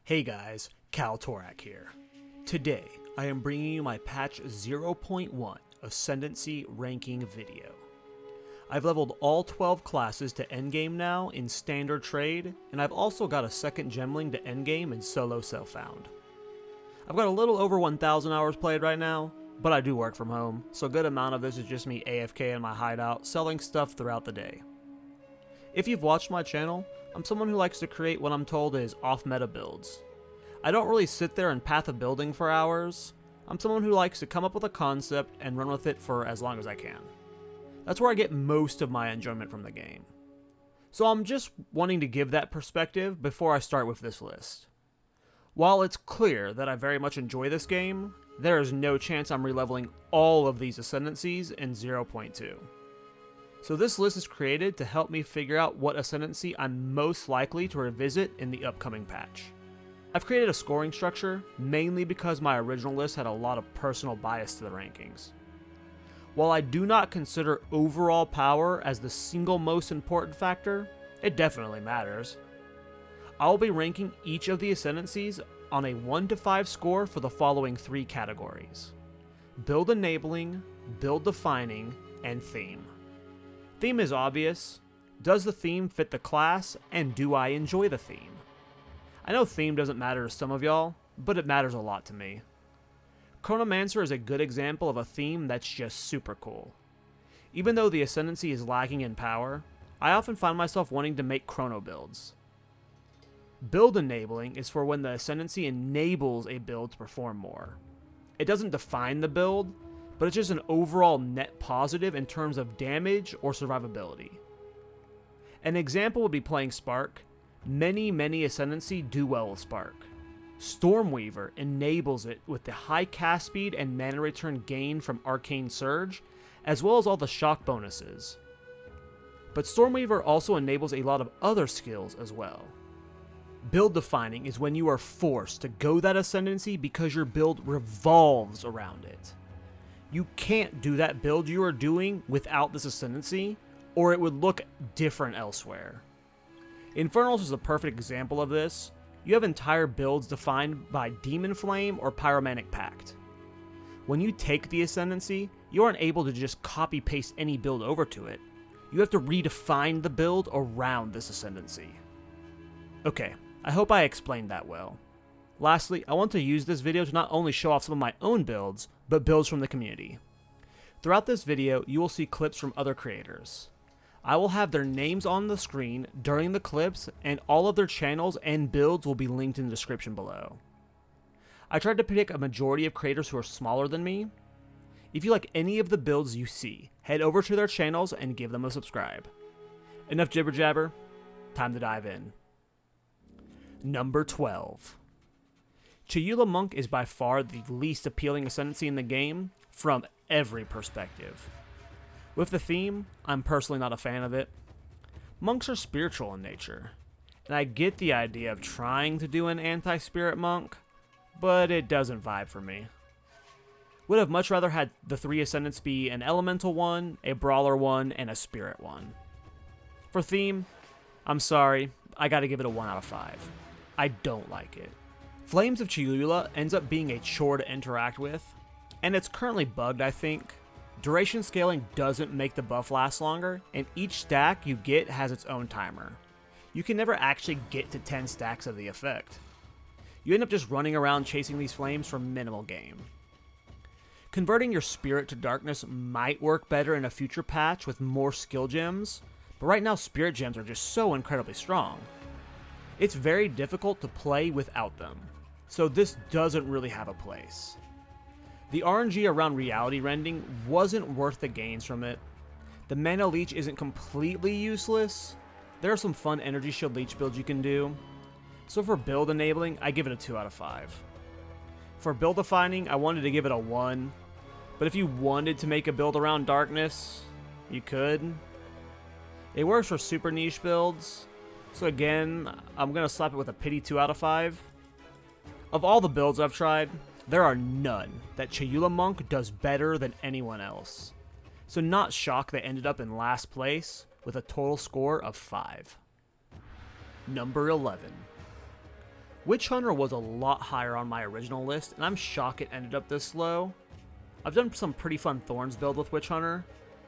Hey guys, KallTorak here. Today, I am bringing you my patch 0.1 Ascendancy ranking video. I've leveled all 12 classes to endgame now in standard trade, and I've also got a second Gemling to endgame in solo self-found. I've got a little over 1,000 hours played right now, but I do work from home, so a good amount of this is just me AFK in my hideout, selling stuff throughout the day. If you've watched my channel, I'm someone who likes to create what I'm told is off-meta builds. I don't really sit there and path a building for hours. I'm someone who likes to come up with a concept and run with it for as long as I can. That's where I get most of my enjoyment from the game. So I'm just wanting to give that perspective before I start with this list. While it's clear that I very much enjoy this game, there is no chance I'm releveling all of these Ascendancies in 0.2. So this list is created to help me figure out what Ascendancy I'm most likely to revisit in the upcoming patch. I've created a scoring structure, mainly because my original list had a lot of personal bias to the rankings. While I do not consider overall power as the single most important factor, it definitely matters. I'll be ranking each of the Ascendancies on a 1 to 5 score for the following 3 categories: Build Enabling, Build Defining, and Theme. Theme is obvious. Does the theme fit the class, and do I enjoy the theme? I know theme doesn't matter to some of y'all, but it matters a lot to me. Chronomancer is a good example of a theme that's just super cool. Even though the Ascendancy is lacking in power, I often find myself wanting to make chrono builds. Build Enabling is for when the Ascendancy enables a build to perform more. It doesn't define the build, but it's just an overall net positive in terms of damage or survivability. An example would be playing Spark. Many Ascendancy do well with Spark. Stormweaver enables it with the high cast speed and mana return gain from Arcane Surge, as well as all the shock bonuses. But Stormweaver also enables a lot of other skills as well. Build Defining is when you are forced to go that Ascendancy because your build revolves around it. You can't do that build you are doing without this Ascendancy, or it would look different elsewhere. Infernalist is a perfect example of this. You have entire builds defined by Demon Flame or Pyromantic Pact. When you take the Ascendancy, you aren't able to just copy-paste any build over to it. You have to redefine the build around this Ascendancy. Okay, I hope I explained that well. Lastly, I want to use this video to not only show off some of my own builds, but builds from the community. Throughout this video, you will see clips from other creators. I will have their names on the screen during the clips, and all of their channels and builds will be linked in the description below. I tried to pick a majority of creators who are smaller than me. If you like any of the builds you see, head over to their channels and give them a subscribe. Enough jibber jabber, time to dive in. Number 12. Chayula Monk is by far the least appealing Ascendancy in the game from every perspective. With the theme, I'm personally not a fan of it. Monks are spiritual in nature, and I get the idea of trying to do an anti-spirit monk, but it doesn't vibe for me. Would have much rather had the 3 Ascendants be an elemental one, a brawler one, and a spirit one. For theme, I'm sorry, I gotta give it a 1 out of 5. I don't like it. Flames of Chayula ends up being a chore to interact with, and it's currently bugged, I think. Duration scaling doesn't make the buff last longer, and each stack you get has its own timer. You can never actually get to 10 stacks of the effect. You end up just running around chasing these flames for minimal game. Converting your spirit to darkness might work better in a future patch with more skill gems, but right now spirit gems are just so incredibly strong. It's very difficult to play without them, so this doesn't really have a place. The RNG around reality rending wasn't worth the gains from it. The mana leech isn't completely useless. There are some fun energy shield leech builds you can do. So for build enabling, I give it a 2 out of 5. For build defining, I wanted to give it a 1. But if you wanted to make a build around darkness, you could. It works for super niche builds. So again, I'm going to slap it with a pity 2 out of 5. Of all the builds I've tried, there are none that Chayula Monk does better than anyone else. So not shocked they ended up in last place with a total score of 5. Number 11. Witch Hunter was a lot higher on my original list, and I'm shocked it ended up this low. I've done some pretty fun Thorns build with Witch Hunter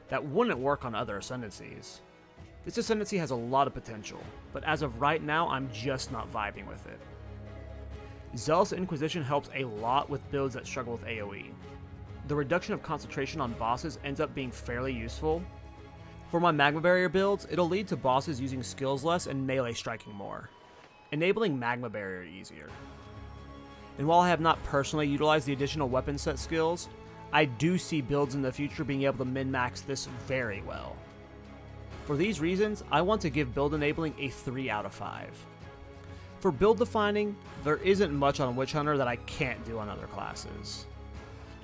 that wouldn't work on other Ascendancies. This Ascendancy has a lot of potential, but as of right now, I'm just not vibing with it. Zealous Inquisition helps a lot with builds that struggle with AoE. The reduction of concentration on bosses ends up being fairly useful. For my Magma Barrier builds, it'll lead to bosses using skills less and melee striking more, enabling Magma Barrier easier. And while I have not personally utilized the additional weapon set skills, I do see builds in the future being able to min-max this very well. For these reasons, I want to give build enabling a 3 out of 5. For build defining, there isn't much on Witch Hunter that I can't do on other classes.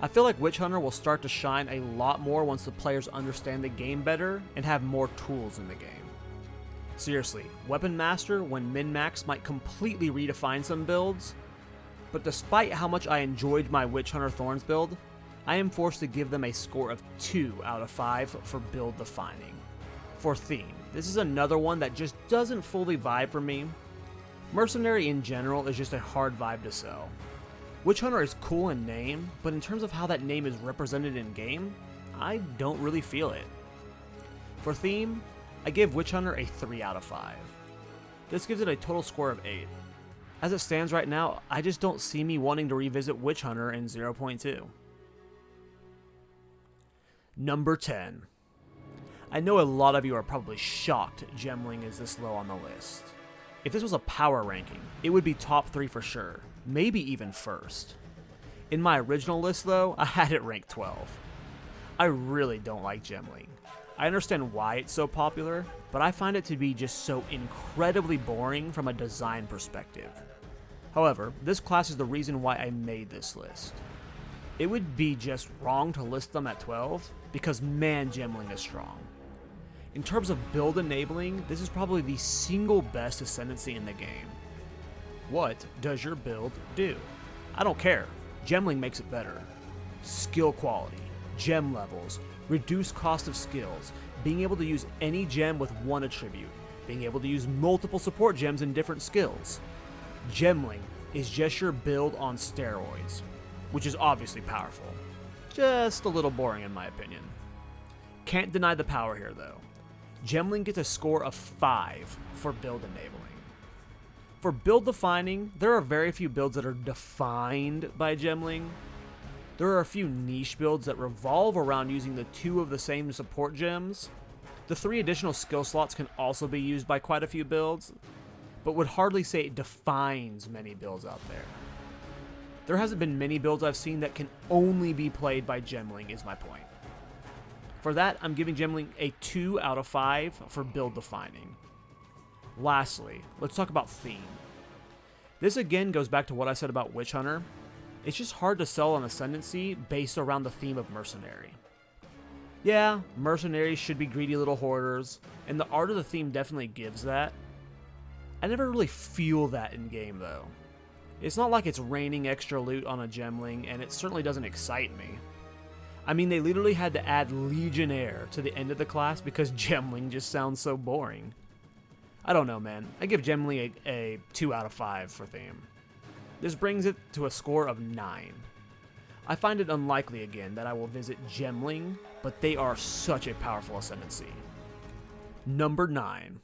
I feel like Witch Hunter will start to shine a lot more once the players understand the game better and have more tools in the game. Seriously, Weapon Master when min-max might completely redefine some builds, but despite how much I enjoyed my Witch Hunter Thorns build, I am forced to give them a score of 2 out of 5 for build defining. For theme, this is another one that just doesn't fully vibe for me. Mercenary in general is just a hard vibe to sell. Witch Hunter is cool in name, but in terms of how that name is represented in game, I don't really feel it. For theme, I give Witch Hunter a 3 out of 5. This gives it a total score of 8. As it stands right now, I just don't see me wanting to revisit Witch Hunter in 0.2. Number 10. I know a lot of you are probably shocked Gemling is this low on the list. If this was a power ranking, it would be top 3 for sure, maybe even first. In my original list though, I had it ranked 12. I really don't like Gemling. I understand why it's so popular, but I find it to be just so incredibly boring from a design perspective. However, this class is the reason why I made this list. It would be just wrong to list them at 12, because man, Gemling is strong. In terms of build enabling, this is probably the single best Ascendancy in the game. What does your build do? I don't care. Gemling makes it better. Skill quality, gem levels, reduced cost of skills, being able to use any gem with one attribute, being able to use multiple support gems in different skills. Gemling is just your build on steroids, which is obviously powerful. Just a little boring in my opinion. Can't deny the power here though. Gemling gets a score of 5 for build enabling. For build defining, there are very few builds that are defined by Gemling. There are a few niche builds that revolve around using the 2 of the same support gems. The 3 additional skill slots can also be used by quite a few builds, but would hardly say it defines many builds out there. There hasn't been many builds I've seen that can only be played by Gemling is my point. For that, I'm giving Gemling a 2 out of 5 for build defining. Lastly, let's talk about theme. This again goes back to what I said about Witch Hunter. It's just hard to sell an Ascendancy based around the theme of Mercenary. Yeah, mercenaries should be greedy little hoarders, and the art of the theme definitely gives that. I never really feel that in game though. It's not like it's raining extra loot on a Gemling, and it certainly doesn't excite me. I mean, they literally had to add Legionnaire to the end of the class because Gemling just sounds so boring. I don't know, man. I give Gemling a 2 out of 5 for theme. This brings it to a score of 9. I find it unlikely again that I will visit Gemling, but they are such a powerful Ascendancy. Number 9.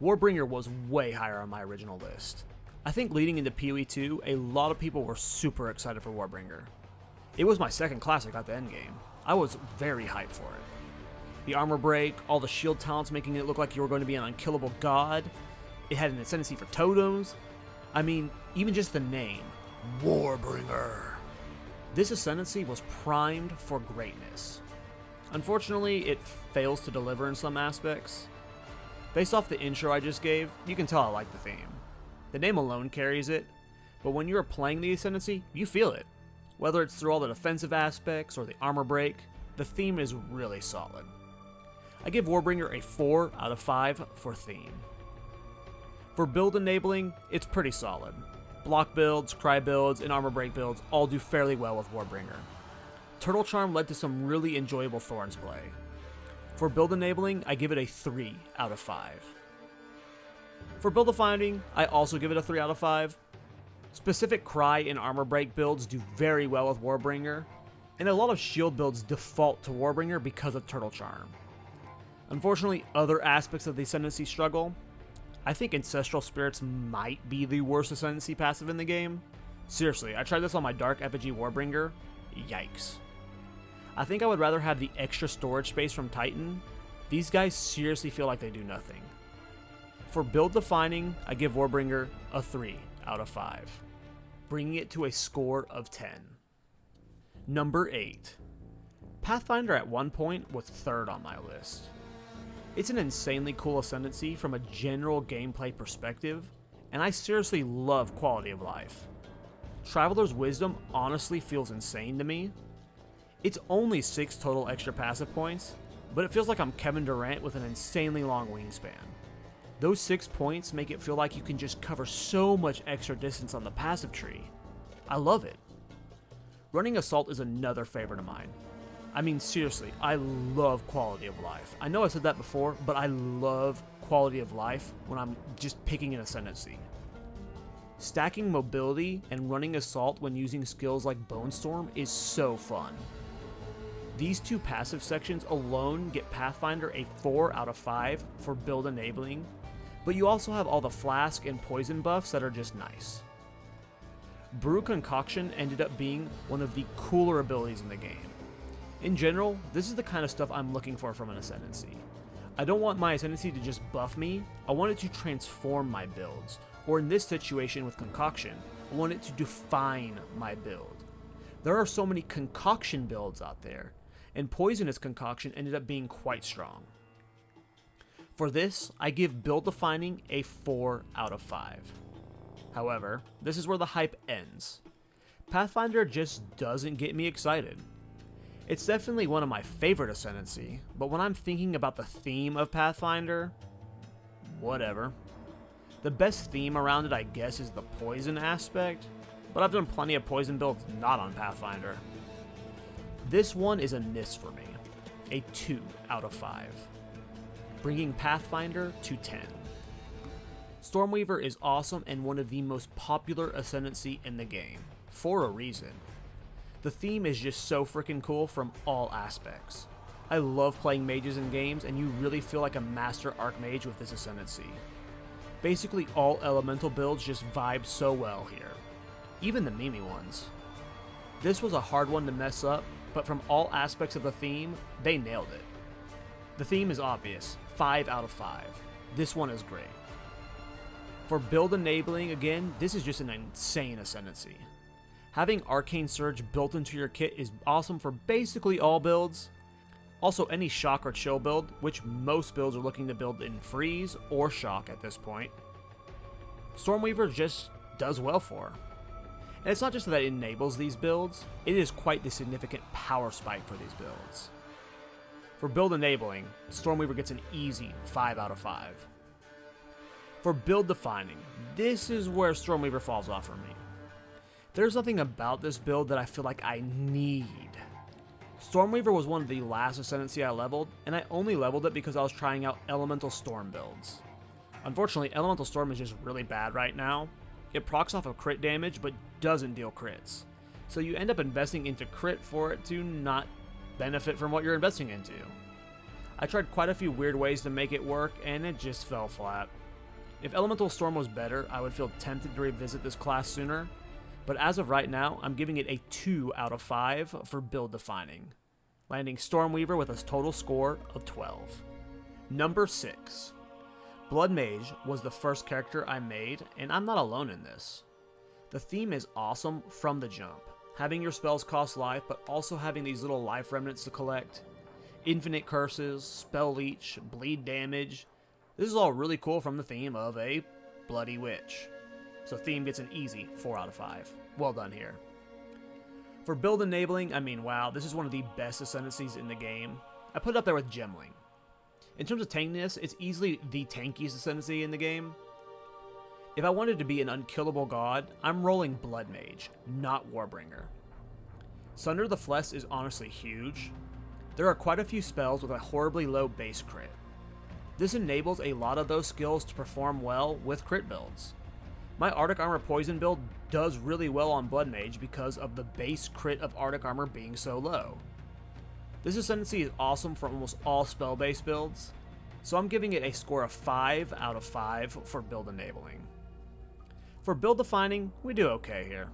Warbringer was way higher on my original list. I think leading into PoE 2, a lot of people were super excited for Warbringer. It was my second class I got the endgame. I was very hyped for it. The armor break, all the shield talents making it look like you were going to be an unkillable god. It had an Ascendancy for totems. I mean, even just the name, Warbringer. This Ascendancy was primed for greatness. Unfortunately, it fails to deliver in some aspects. Based off the intro I just gave, you can tell I like the theme. The name alone carries it, but when you are playing the Ascendancy, you feel it. Whether it's through all the defensive aspects or the armor break, the theme is really solid. I give Warbringer a 4 out of 5 for theme. For build enabling, it's pretty solid. Block builds, cry builds, and armor break builds all do fairly well with Warbringer. Turtle Charm led to some really enjoyable Thorns play. For build enabling, I give it a 3 out of 5. For build defining, I also give it a 3 out of 5. Specific Cry and Armor Break builds do very well with Warbringer, and a lot of shield builds default to Warbringer because of Turtle Charm. Unfortunately, other aspects of the Ascendancy struggle. I think Ancestral Spirits might be the worst Ascendancy passive in the game. Seriously, I tried this on my Dark Effigy Warbringer. Yikes. I think I would rather have the extra storage space from Titan. These guys seriously feel like they do nothing. For build defining, I give Warbringer a 3 out of 5, bringing it to a score of 10. Number 8. Pathfinder at one point was 3rd on my list. It's an insanely cool Ascendancy from a general gameplay perspective, and I seriously love quality of life. Traveler's Wisdom honestly feels insane to me. It's only 6 total extra passive points, but it feels like I'm Kevin Durant with an insanely long wingspan. Those 6 points make it feel like you can just cover so much extra distance on the passive tree. I love it. Running Assault is another favorite of mine. I mean, seriously, I love quality of life. I know I said that before, but I love quality of life when I'm just picking an Ascendancy. Stacking mobility and running Assault when using skills like Bone Storm is so fun. These 2 passive sections alone get Pathfinder a 4 out of 5 for build enabling, but you also have all the flask and poison buffs that are just nice. Brew Concoction ended up being one of the cooler abilities in the game. In general, this is the kind of stuff I'm looking for from an Ascendancy. I don't want my Ascendancy to just buff me, I want it to transform my builds, or in this situation with Concoction, I want it to define my build. There are so many Concoction builds out there, and Poisonous Concoction ended up being quite strong. For this, I give build defining a 4 out of 5. However, this is where the hype ends. Pathfinder just doesn't get me excited. It's definitely one of my favorite Ascendancy, but when I'm thinking about the theme of Pathfinder, whatever. The best theme around it, I guess, is the poison aspect, but I've done plenty of poison builds not on Pathfinder. This one is a miss for me, a 2 out of 5, bringing Pathfinder to 10. Stormweaver is awesome and one of the most popular Ascendancy in the game, for a reason. The theme is just so freaking cool from all aspects. I love playing mages in games, and you really feel like a master archmage with this Ascendancy. Basically all elemental builds just vibe so well here, even the Mimi ones. This was a hard one to mess up, but from all aspects of the theme, they nailed it. The theme is obvious, 5 out of 5. This one is great. For build enabling, again, this is just an insane Ascendancy. Having Arcane Surge built into your kit is awesome for basically all builds. Also, any Shock or Chill build, which most builds are looking to build in Freeze or Shock at this point, Stormweaver just does well for. And it's not just that it enables these builds, it is quite the significant power spike for these builds. For build enabling, Stormweaver gets an easy 5 out of 5. For build defining, this is where Stormweaver falls off for me. There's nothing about this build that I feel like I need. Stormweaver was one of the last Ascendancy I leveled, and I only leveled it because I was trying out Elemental Storm builds. Unfortunately, Elemental Storm is just really bad right now. It procs off of crit damage, but doesn't deal crits. So you end up investing into crit for it to not benefit from what you're investing into. I tried quite a few weird ways to make it work, and it just fell flat. If Elemental Storm was better, I would feel tempted to revisit this class sooner, but as of right now, I'm giving it a 2 out of 5 for build defining, landing Stormweaver with a total score of 12. Number 6. Bloodmage was the first character I made, and I'm not alone in this. The theme is awesome from the jump, having your spells cost life, but also having these little life remnants to collect, infinite curses, spell leech, bleed damage. This is all really cool from the theme of a bloody witch. So theme gets an easy 4 out of 5. Well done here. For build enabling, I mean, wow, this is one of the best Ascendancies in the game. I put it up there with Gemling. In terms of tankiness, it's easily the tankiest Ascendancy in the game. If I wanted to be an unkillable god, I'm rolling Bloodmage, not Warbringer. Sunder the Flesh is honestly huge. There are quite a few spells with a horribly low base crit. This enables a lot of those skills to perform well with crit builds. My Arctic Armor Poison build does really well on Bloodmage because of the base crit of Arctic Armor being so low. This Ascendancy is awesome for almost all spell-based builds, so I'm giving it a score of 5 out of 5 for build enabling. For build defining, we do okay here.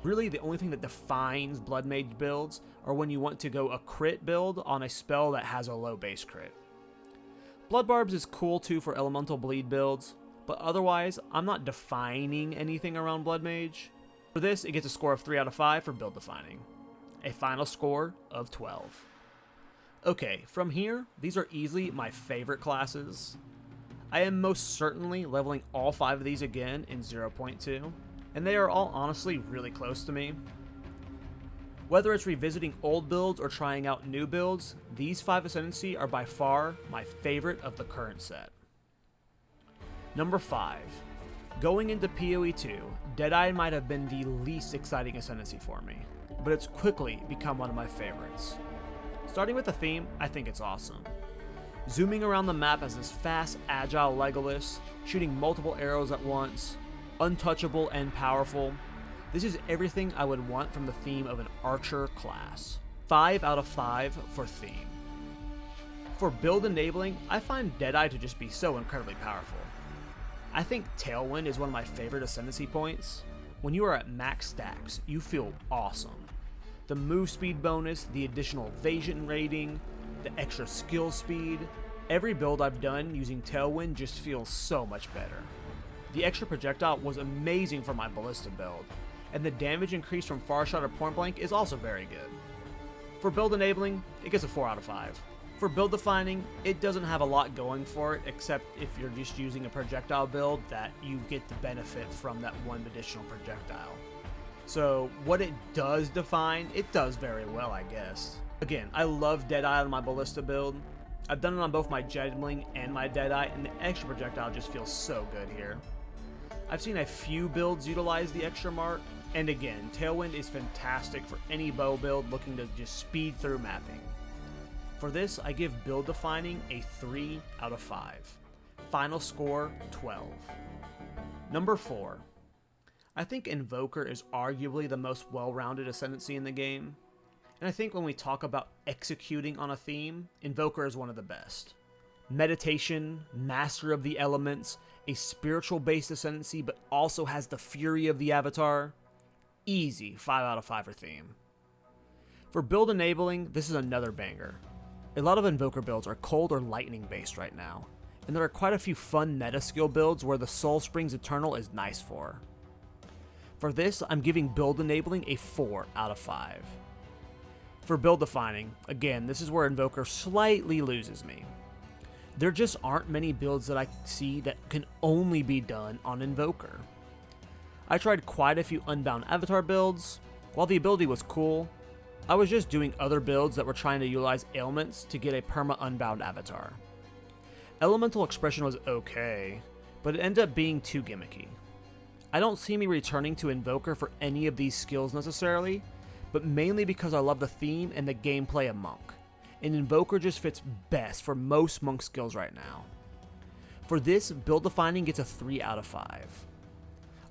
Really, the only thing that defines Bloodmage builds are when you want to go a crit build on a spell that has a low base crit. Blood Barbs is cool too for elemental bleed builds, but otherwise, I'm not defining anything around Bloodmage. For this, it gets a score of 3 out of 5 for build defining. A final score of 12. Okay, from here, these are easily my favorite classes. I am most certainly leveling all 5 of these again in 0.2, and they are all honestly really close to me. Whether it's revisiting old builds or trying out new builds, these 5 Ascendancy are by far my favorite of the current set. Number 5. Going into PoE 2, Deadeye might have been the least exciting Ascendancy for me, but it's quickly become one of my favorites. Starting with the theme, I think it's awesome. Zooming around the map as this fast, agile Legolas, shooting multiple arrows at once, untouchable and powerful. This is everything I would want from the theme of an archer class. 5 out of 5 for theme. For build enabling, I find Deadeye to just be so incredibly powerful. I think Tailwind is one of my favorite Ascendancy points. When you are at max stacks, you feel awesome. The move speed bonus, the additional evasion rating, the extra skill speed. Every build I've done using Tailwind just feels so much better. The extra projectile was amazing for my ballista build, and the damage increase from far shot or point blank is also very good. For build enabling, it gets a 4 out of 5. For build defining, it doesn't have a lot going for it, except if you're just using a projectile build that you get the benefit from that one additional projectile. So what it does define, it does very well, I guess. Again, I love Deadeye on my ballista build. I've done it on both my Gemling and my Deadeye, and the extra projectile just feels so good here. I've seen a few builds utilize the extra mark, and again, Tailwind is fantastic for any bow build looking to just speed through mapping. For this, I give build defining a 3 out of 5. Final score, 12. Number 4. I think Invoker is arguably the most well-rounded Ascendancy in the game, and I think when we talk about executing on a theme, Invoker is one of the best. Meditation, master of the elements, a spiritual-based Ascendancy but also has the fury of the Avatar. Easy 5 out of 5 for theme. For build enabling, this is another banger. A lot of Invoker builds are cold or lightning based right now, and there are quite a few fun meta skill builds where the Soul Springs Eternal is nice for. For this, I'm giving build enabling a 4 out of 5. For build defining, again, this is where Invoker slightly loses me. There just aren't many builds that I see that can only be done on Invoker. I tried quite a few Unbound Avatar builds. While the ability was cool, I was just doing other builds that were trying to utilize ailments to get a perma Unbound Avatar. Elemental Expression was okay, but it ended up being too gimmicky. I don't see me returning to Invoker for any of these skills necessarily, but mainly because I love the theme and the gameplay of Monk, and Invoker just fits best for most Monk skills right now. For this, build defining gets a 3 out of 5.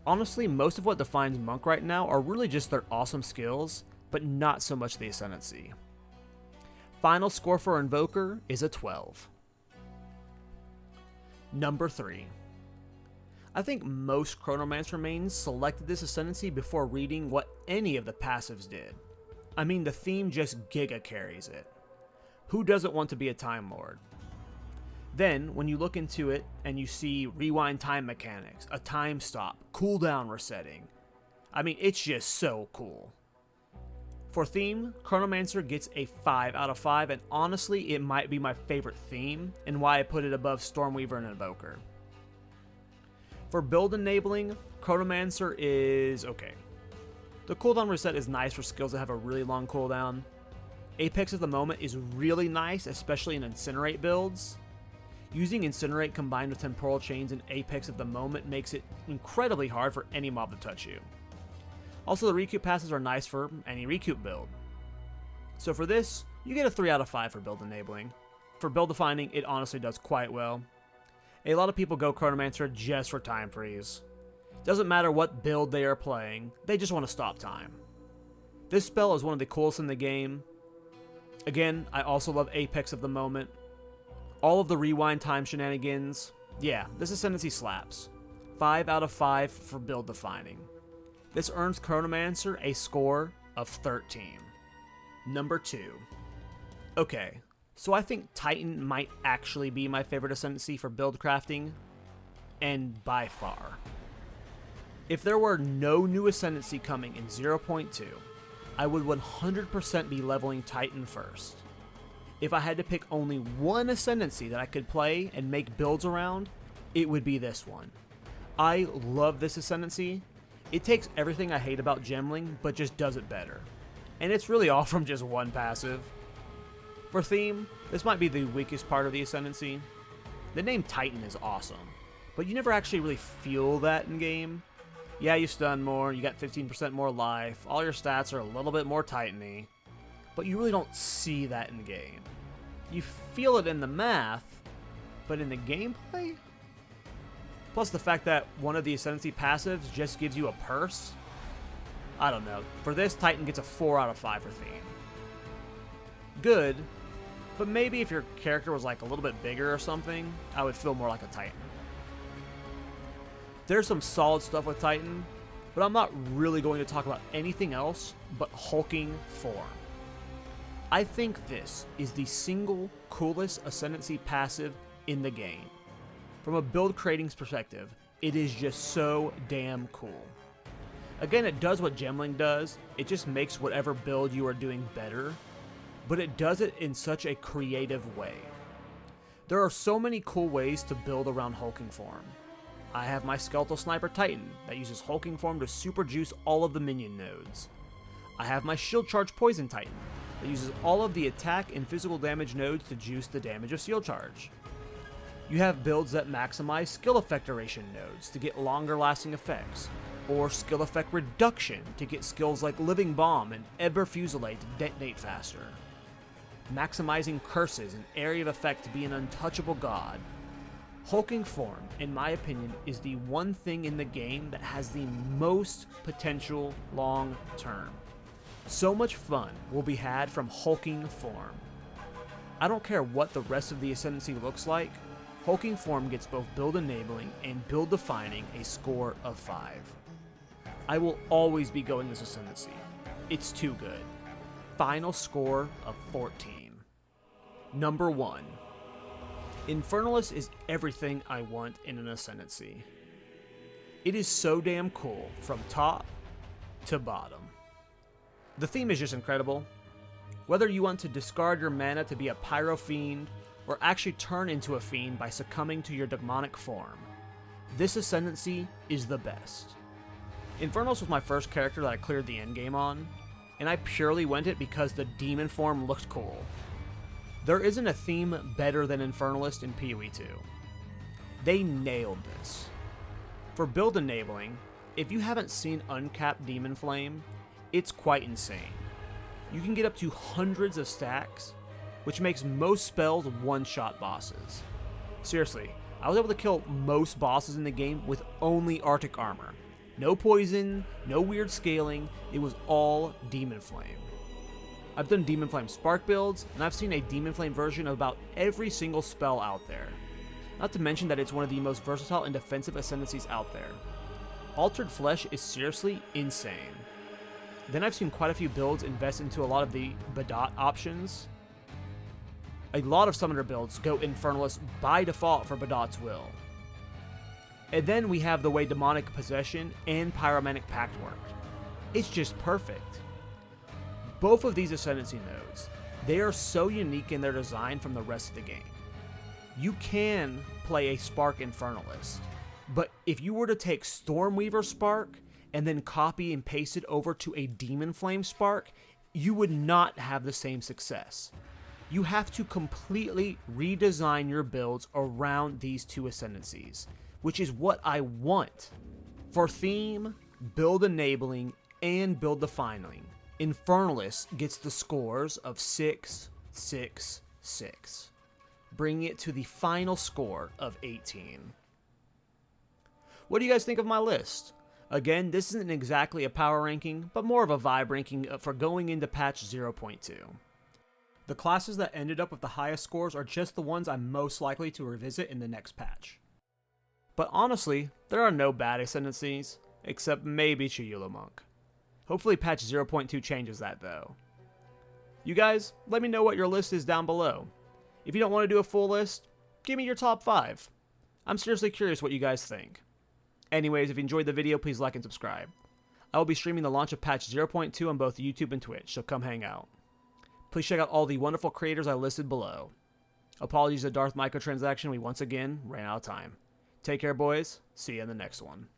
Honestly, most of what defines Monk right now are really just their awesome skills, but not so much the Ascendancy. Final score for Invoker is a 12. Number 3. I think most Chronomancer mains selected this Ascendancy before reading what any of the passives did. I mean, the theme just giga carries it. Who doesn't want to be a Time Lord? Then, when you look into it and you see rewind time mechanics, a time stop, cooldown resetting, I mean, it's just so cool. For theme, Chronomancer gets a 5 out of 5, and honestly, it might be my favorite theme, and why I put it above Stormweaver and Invoker. For build enabling, Chronomancer is okay. The cooldown reset is nice for skills that have a really long cooldown. Apex of the Moment is really nice, especially in Incinerate builds. Using Incinerate combined with Temporal Chains and Apex of the Moment makes it incredibly hard for any mob to touch you. Also, the Recoup passes are nice for any Recoup build. So for this, you get a 3 out of 5 for build enabling. For build defining, it honestly does quite well. A lot of people go Chronomancer just for time freeze. Doesn't matter what build they are playing, they just want to stop time. This spell is one of the coolest in the game. Again, I also love Apex of the Moment. All of the rewind time shenanigans. Yeah, this Ascendancy slaps. 5 out of 5 for build defining. This earns Chronomancer a score of 13. Number 2. Okay, so I think Titan might actually be my favorite Ascendancy for build crafting, and by far. If there were no new Ascendancy coming in 0.2, I would 100% be leveling Titan first. If I had to pick only one Ascendancy that I could play and make builds around, it would be this one. I love this Ascendancy. It takes everything I hate about Gemling, but just does it better. And it's really all from just one passive. For theme, this might be the weakest part of the Ascendancy. The name Titan is awesome, but you never actually really feel that in game. Yeah, you stun more, you got 15% more life, all your stats are a little bit more Titan-y, but you really don't see that in game. You feel it in the math, but in the gameplay? Plus the fact that one of the Ascendancy passives just gives you a purse? I don't know. For this, Titan gets a 4 out of 5 for theme. Good, but maybe if your character was like a little bit bigger or something, I would feel more like a Titan. There's some solid stuff with Titan, but I'm not really going to talk about anything else but hulking form. I think this is the single coolest Ascendancy passive in the game. From a build creating perspective, it is just so damn cool. Again, it does what Gemling does, it just makes whatever build you are doing better, but it does it in such a creative way. There are so many cool ways to build around hulking form. I have my Skeletal Sniper Titan that uses hulking form to super juice all of the minion nodes. I have my Shield Charge Poison Titan that uses all of the attack and physical damage nodes to juice the damage of Shield Charge. You have builds that maximize skill effect duration nodes to get longer lasting effects, or skill effect reduction to get skills like Living Bomb and Eber Fusillade to detonate faster. Maximizing curses and area of effect to be an untouchable god. Hulking form, in my opinion, is the one thing in the game that has the most potential long term. So much fun will be had from hulking form. I don't care what the rest of the Ascendancy looks like, hulking form gets both build enabling and build defining a score of 5. I will always be going this Ascendancy. It's too good. Final score of 14. Number 1. Infernalist is everything I want in an Ascendancy. It is so damn cool from top to bottom. The theme is just incredible. Whether you want to discard your mana to be a Pyro Fiend, or actually turn into a Fiend by succumbing to your demonic form, this Ascendancy is the best. Infernalist was my first character that I cleared the endgame on, and I purely went it because the demon form looked cool. There isn't a theme better than Infernalist in PoE 2. They nailed this. For build enabling, if you haven't seen Uncapped Demon Flame, it's quite insane. You can get up to hundreds of stacks, which makes most spells one-shot bosses. Seriously, I was able to kill most bosses in the game with only Arctic Armor. No poison, no weird scaling, it was all Demon Flame. I've done Demon Flame Spark builds, and I've seen a Demon Flame version of about every single spell out there. Not to mention that it's one of the most versatile and defensive Ascendancies out there. Altered Flesh is seriously insane. Then I've seen quite a few builds invest into a lot of the Badot options. A lot of summoner builds go Infernalist by default for Badot's Will. And then we have the way Demonic Possession and Pyromanic Pact work. It's just perfect. Both of these Ascendancy nodes, they are so unique in their design from the rest of the game. You can play a Spark Infernalist, but if you were to take Stormweaver Spark and then copy and paste it over to a Demon Flame Spark, you would not have the same success. You have to completely redesign your builds around these two Ascendancies, which is what I want. For theme, build enabling, and build defining, Infernalist gets the scores of 6, 6, 6, bringing it to the final score of 18. What do you guys think of my list? Again, this isn't exactly a power ranking, but more of a vibe ranking for going into patch 0.2. The classes that ended up with the highest scores are just the ones I'm most likely to revisit in the next patch. But honestly, there are no bad Ascendancies, except maybe Chayula Monk. Hopefully patch 0.2 changes that though. You guys, let me know what your list is down below. If you don't want to do a full list, give me your top 5. I'm seriously curious what you guys think. Anyways, if you enjoyed the video, please like and subscribe. I will be streaming the launch of patch 0.2 on both YouTube and Twitch, so come hang out. Please check out all the wonderful creators I listed below. Apologies to Darth microtransaction, we once again ran out of time. Take care, boys. See you in the next one.